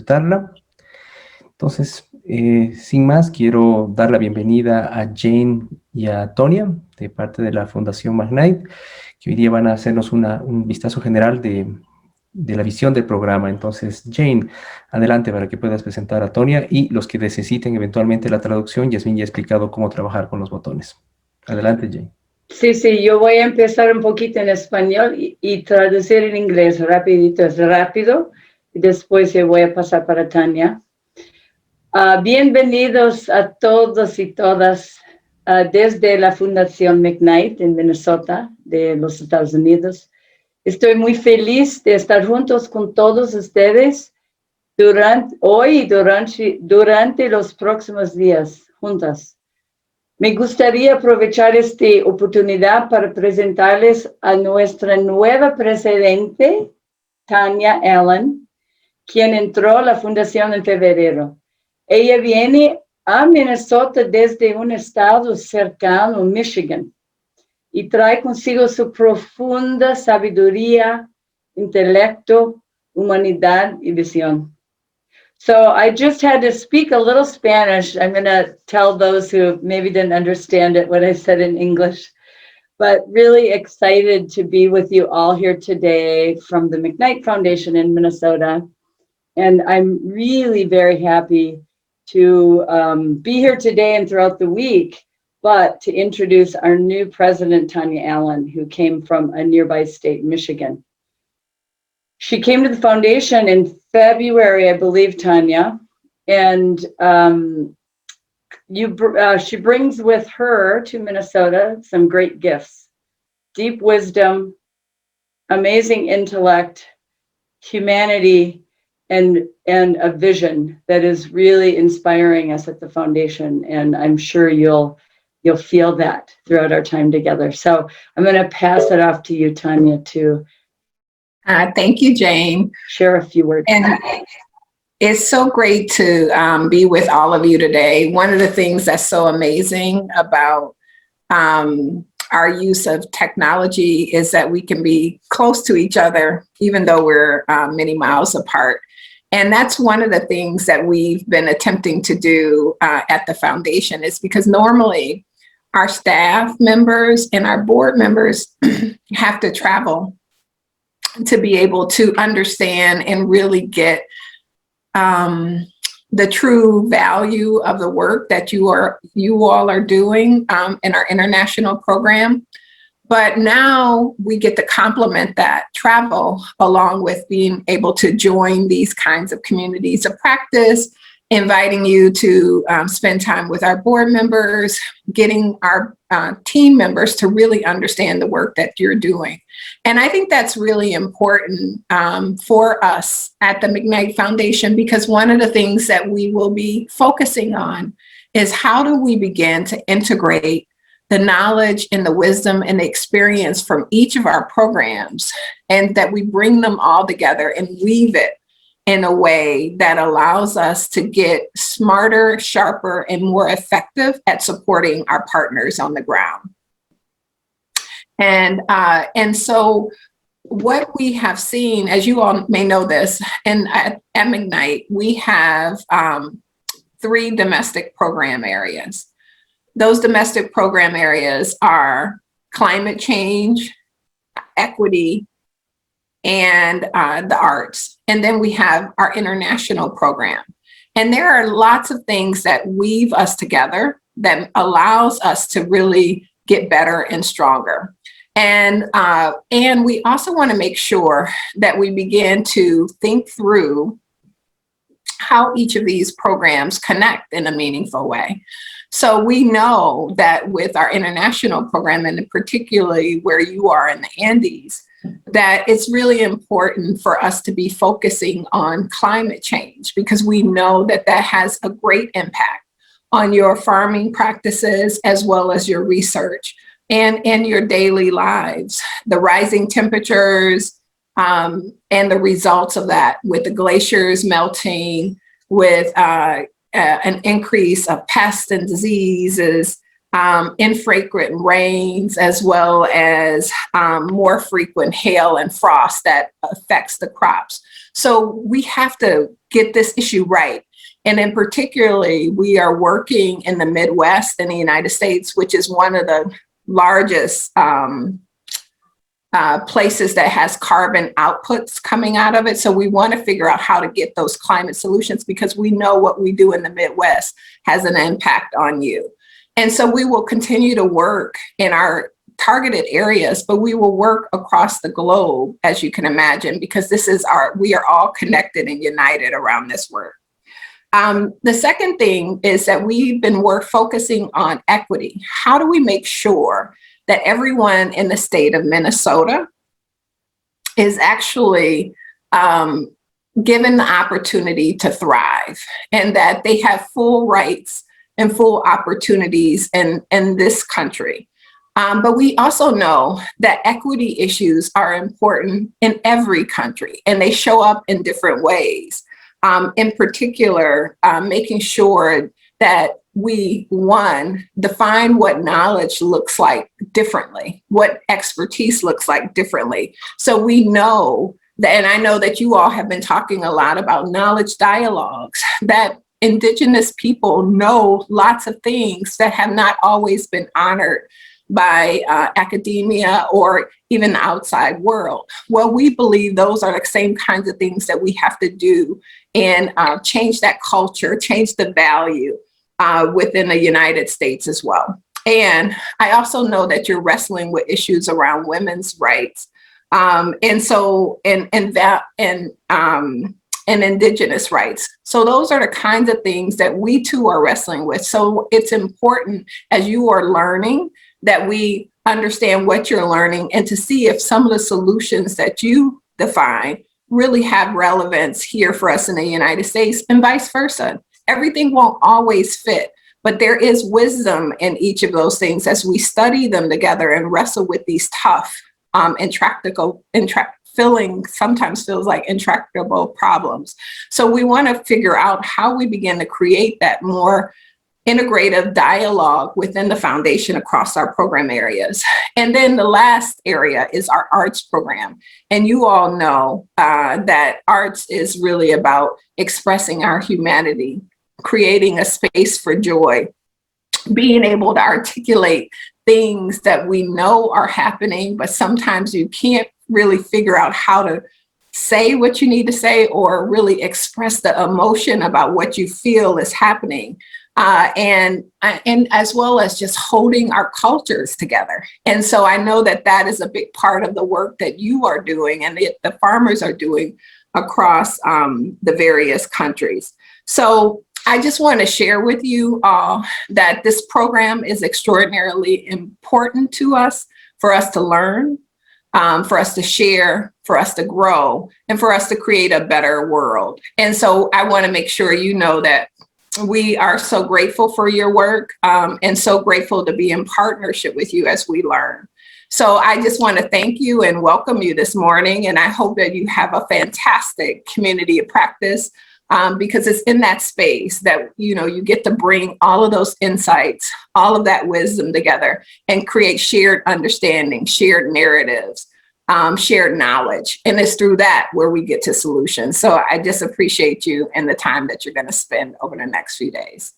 disfrutarla. Entonces, sin más, quiero dar la bienvenida a Jane y a Tonia, de parte de la Fundación Magnite, que hoy día van a hacernos un vistazo general de la visión del programa. Entonces, Jane, adelante para que puedas presentar a Tonia, y los que necesiten eventualmente la traducción, Yasmin ya ha explicado cómo trabajar con los botones. Adelante, Jane. Sí, yo voy a empezar un poquito en español y traducir en inglés rapidito, es rápido, y después yo voy a pasar para Tania. Bienvenidos a todos y todas desde la Fundación McKnight en Minnesota, de los Estados Unidos. Estoy muy feliz de estar juntos con todos ustedes hoy y durante los próximos días, juntas. Me gustaría aprovechar esta oportunidad para presentarles a nuestra nueva presidente, Tania Allen, quien entró a la Fundación en febrero. Ella viene a Minnesota desde un estado cercano, Michigan, y trae consigo su profunda sabiduría, intelecto, humanidad y visión. So I just had to speak a little Spanish. I'm going to tell those who maybe didn't understand it, what I said in English, but really excited to be with you all here today from the McKnight Foundation in Minnesota. And I'm really very happy to be here today and throughout the week, but to introduce our new president, Tania Allen, who came from a nearby state, Michigan. She came to the foundation in February, I believe, Tania, and she brings with her to Minnesota some great gifts: deep wisdom, amazing intellect, humanity, and a vision that is really inspiring us at the foundation. And I'm sure you'll feel that throughout our time together. So I'm going to pass it off to you, Tania, to thank you, Jane. Share a few words. And it's so great to be with all of you today. One of the things that's so amazing about our use of technology is that we can be close to each other, even though we're many miles apart. And that's one of the things that we've been attempting to do at the foundation, is because normally our staff members and our board members have to travel to be able to understand and really get the true value of the work that you all are doing in our international program. But now we get to complement that travel along with being able to join these kinds of communities of practice, inviting you to spend time with our board members, getting our team members to really understand the work that you're doing. And I think that's really important for us at the McKnight Foundation, because one of the things that we will be focusing on is how do we begin to integrate the knowledge and the wisdom and the experience from each of our programs, and that we bring them all together and weave it in a way that allows us to get smarter, sharper, and more effective at supporting our partners on the ground. And so what we have seen, as you all may know this, and at McKnight, we have 3 domestic program areas. Those domestic program areas are climate change, equity, and the arts. And then we have our international program. And there are lots of things that weave us together that allows us to really get better and stronger. And we also want to make sure that we begin to think through how each of these programs connect in a meaningful way. So we know that with our international program, and particularly where you are in the Andes, that it's really important for us to be focusing on climate change, because we know that that has a great impact on your farming practices as well as your research and your daily lives. The rising temperatures and the results of that, with the glaciers melting, with an increase of pests and diseases, infrequent rains, as well as more frequent hail and frost that affects the crops. So we have to get this issue right. And in particularly, we are working in the Midwest in the United States, which is one of the largest places that has carbon outputs coming out of it. So we want to figure out how to get those climate solutions, because we know what we do in the Midwest has an impact on you. And so we will continue to work in our targeted areas, but we will work across the globe, as you can imagine, because this is we are all connected and united around this work. The second thing is that we've been focusing on equity. How do we make sure that everyone in the state of Minnesota is actually given the opportunity to thrive, and that they have full rights and full opportunities in this country? But we also know that equity issues are important in every country, and they show up in different ways. In particular, making sure that we, one, define what knowledge looks like differently, what expertise looks like differently. So we know that, and I know that you all have been talking a lot about knowledge dialogues, that Indigenous people know lots of things that have not always been honored by academia or even the outside world. Well, we believe those are the same kinds of things that we have to do and change that culture, change the value within the United States as well. And I also know that you're wrestling with issues around women's rights, and Indigenous rights. So those are the kinds of things that we too are wrestling with. So it's important, as you are learning, that we understand what you're learning, and to see if some of the solutions that you define really have relevance here for us in the United States, and vice versa. Everything won't always fit, but there is wisdom in each of those things as we study them together and wrestle with these tough, sometimes feels like intractable problems. So we want to figure out how we begin to create that more integrative dialogue within the foundation across our program areas. And then the last area is our arts program. And you all know that arts is really about expressing our humanity, creating a space for joy, being able to articulate things that we know are happening, but sometimes you can't really figure out how to say what you need to say, or really express the emotion about what you feel is happening. And as well as just holding our cultures together. And so I know that that is a big part of the work that you are doing, and the farmers are doing across the various countries. So I just want to share with you all that this program is extraordinarily important to us, for us to learn, for us to share, for us to grow, and for us to create a better world. And so I want to make sure you know that we are so grateful for your work, and so grateful to be in partnership with you as we learn. So I just want to thank you and welcome you this morning. And I hope that you have a fantastic community of practice, because it's in that space that, you get to bring all of those insights, all of that wisdom together, and create shared understanding, shared narratives, shared knowledge. And it's through that where we get to solutions. So I just appreciate you and the time that you're going to spend over the next few days.